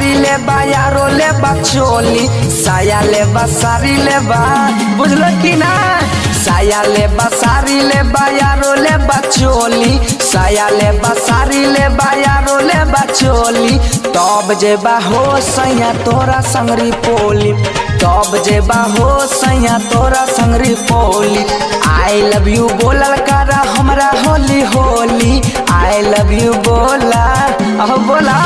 सारी ले बा यारो ले बा चोली, साया ले बा सारी ले बा, बुझलो कि ना। साया ले बा सारी ले बा यारो ले बा चोली, साया ले बा सारी ले बा यारो ले बा चोली। तब जेबा हो सैया तोरा संगरी पोली, तब जेबा हो सैया तोरा संगरी पोली। आई लव यू बोलल करा हमरा Holi Holi, I love you बोला अहो बोला।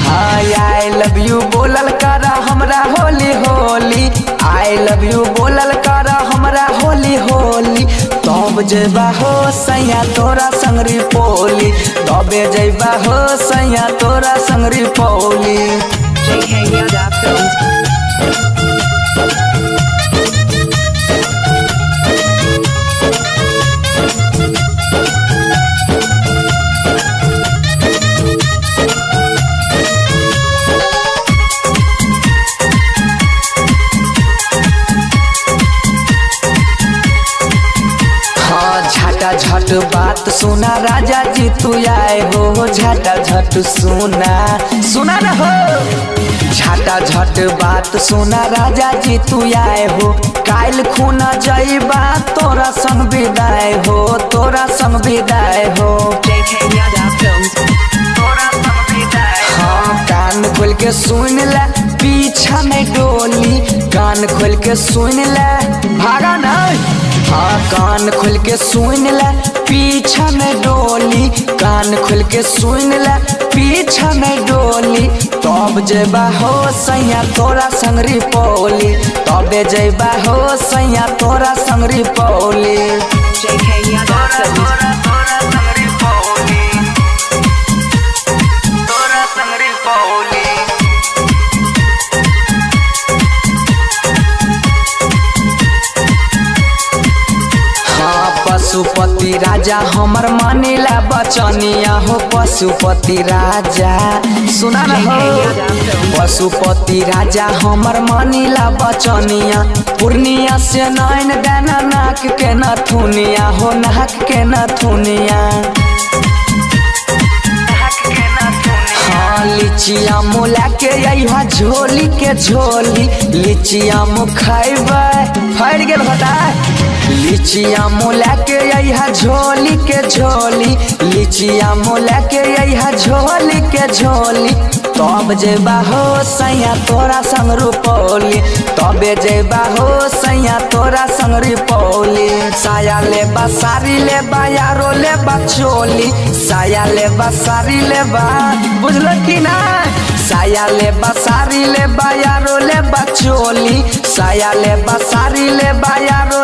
हाय आई लव यू बोलल करा हमरा Holi Holi, I love you बोलल करा हमरा होली होली। तब जेबा हो सैया तोरा संगरी पोली, तबे जेबा हो सैया तोरा संगरी पोली। JK Yada Films. झटा झट बात सुना राजा जी तू आए हो, झटा झट सुना सुना न हो। झटा झट बात सुना राजा जी तू आए हो, काल खूना जईबा तोरा संग विदाई हो, तोरा संग विदाई हो। JK Yada Films. हाँ कान खोल के सुन ले पीछा में डोली, कान खोल के सुन ले भागा नहीं। हाँ कान खोल के सुन ले पीछा में डोली, कान खोल के सुन ले पीछा में डोली। तब जेबा हो सैया तोरा संगरी पोली, तबे जेबा हो सैया तोरा संगरी पोली। JK Yada Films. पशुपति राजा हमर मानिला बचनिया हो, पशुपति राजा सुना न हो। पशुपति राजा हमर मानिला बचनिया, पूर्णिया से नैन देना नाक के नथुनिया हो, नाक के नथुनिया। लिचिया मुला के अइहा झोली के झोली, लिचिया मु खैबै फड़ गेल भटा। लिचिया मुला के अइहा झोली के झोली, लिचिया मुला के अइहा झोली के झोली। तब जेबा हो सैया तोरा संग रुपौली, तबे जेबा हो सैया तोरा संग रुपौली। साया ले बा सारी ले बा यारो ले बा चोली, साया ले बा सारी ले बा, बुझलो कि ना। साया ले बा सारी ले बा यारो ले बा चोली, साया ले बा सारी ले बा यारो